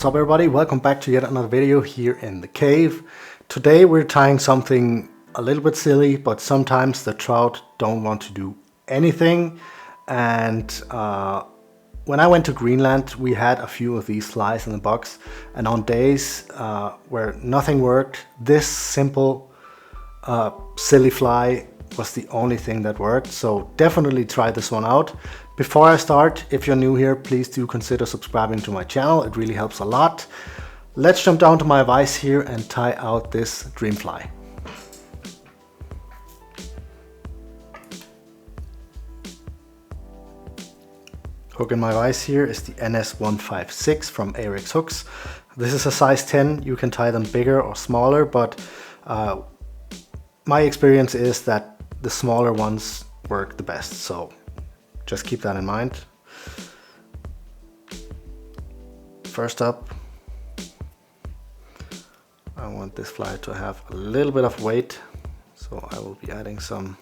What's up everybody, welcome back to yet another video here in the cave. Today we're tying something a little bit silly, but sometimes the trout don't want to do anything. And when I went to Greenland, we had a few of these flies in the box, and on days where nothing worked, this simple silly fly was the only thing that worked. So definitely try this one out. Before I start, if you're new here, please do consider subscribing to my channel. It really helps a lot. Let's jump down to my vise here and tie out this Dreamfly. Hook in my vise here is the NS156 from Arix Hooks. This is a size 10. You can tie them bigger or smaller, but my experience is that the smaller ones work the best. So just keep that in mind. First up, I want this fly to have a little bit of weight, so I will be adding some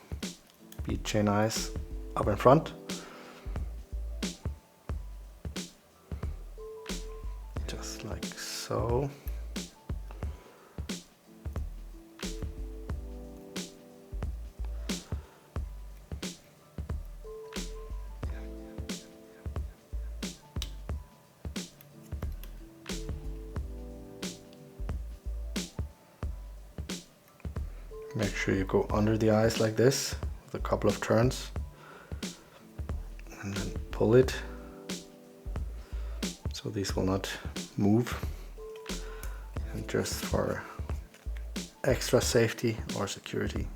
bead chain eyes up in front. Just like so. Make sure you go under the eyes like this with a couple of turns and then pull it so these will not move. And just for extra safety or security,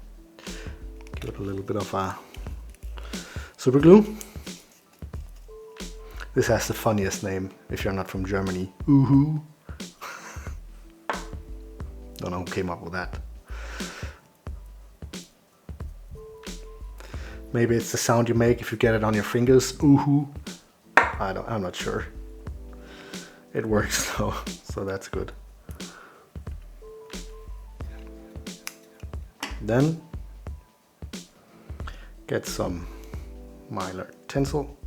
give it a little bit of a super glue. This has the funniest name if you're not from Germany. Oohoo! Don't know who came up with that. Maybe it's the sound you make if you get it on your fingers. Oohoo! I'm not sure. It works though, so that's good. Then get some mylar tinsel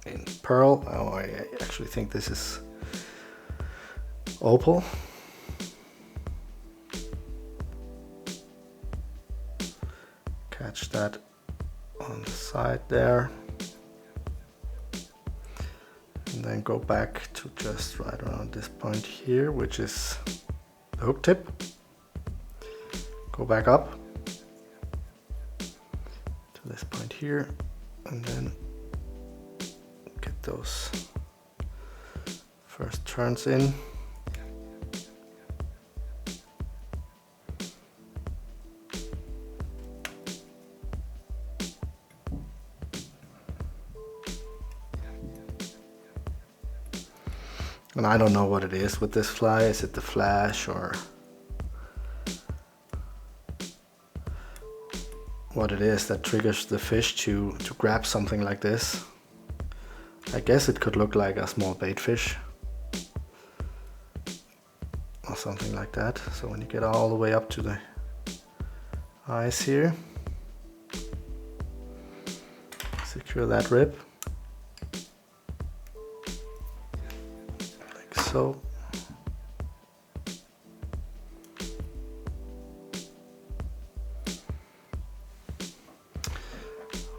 in pearl. Oh, I actually think this is opal. Catch that on the side there, and then go back to just right around this point here, which is the hook tip. Go back up to this point here, and then get those first turns in. And I don't know what it is with this fly. Is it the flash or what it is that triggers the fish to grab something like this? I guess it could look like a small baitfish or something like that. So when you get all the way up to the eyes here, secure that rib. So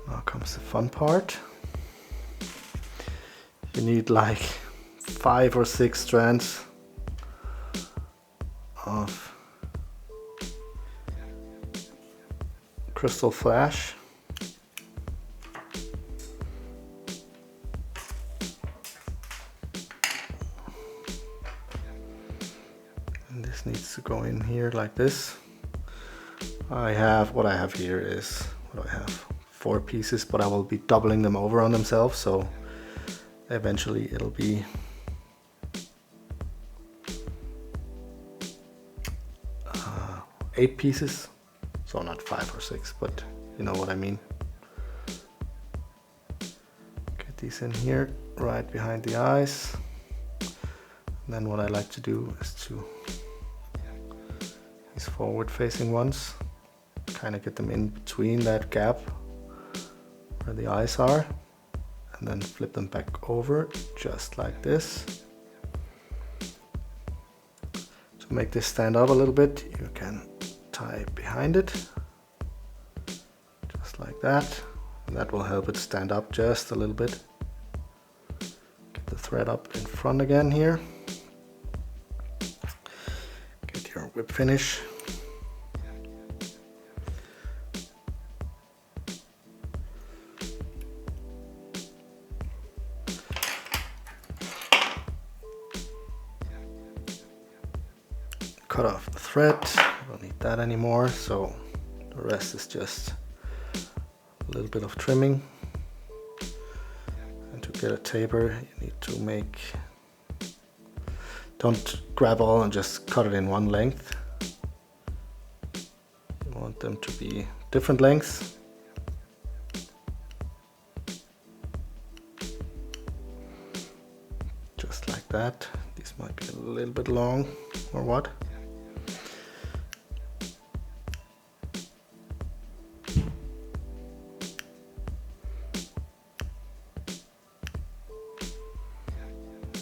now comes the fun part. You need like 5 or 6 strands of crystal flash. This needs to go in here like this. What I have here is, what do I have? 4 pieces, but I will be doubling them over on themselves, so eventually it'll be uh, 8 pieces. So not 5 or 6, but you know what I mean. Get these in here, right behind the eyes. And then what I like to do is to these forward facing ones, kind of get them in between that gap where the eyes are, and then flip them back over just like this. To make this stand up a little bit, you can tie behind it, just like that. And that will help it stand up just a little bit. Get the thread up in front again here. Get your whip finish. Cut off the thread, don't need that anymore, so the rest is just a little bit of trimming. And to get a taper, you need to make, don't grab all and just cut it in one length. You want them to be different lengths. Just like that. These might be a little bit long or what.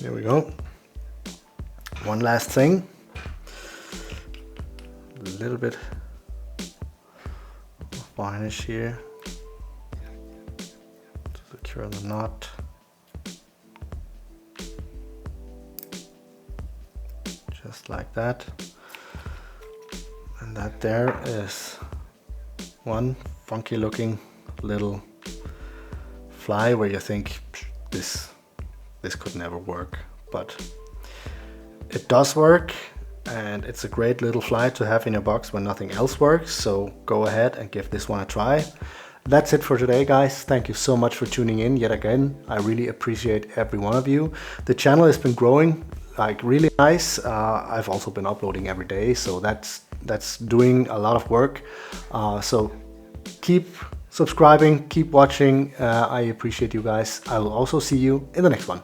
There we go. One last thing. A little bit of varnish here to secure the knot. Just like that. And that there is one funky looking little fly where you think this could never work, but it does work, and it's a great little fly to have in your box when nothing else works. So go ahead and give this one a try. That's it for today, guys. Thank you so much for tuning in yet again. I really appreciate every one of you. The channel has been growing like really nice. I've also been uploading every day, so that's doing a lot of work. So keep subscribing, keep watching. I appreciate you guys. I will also see you in the next one.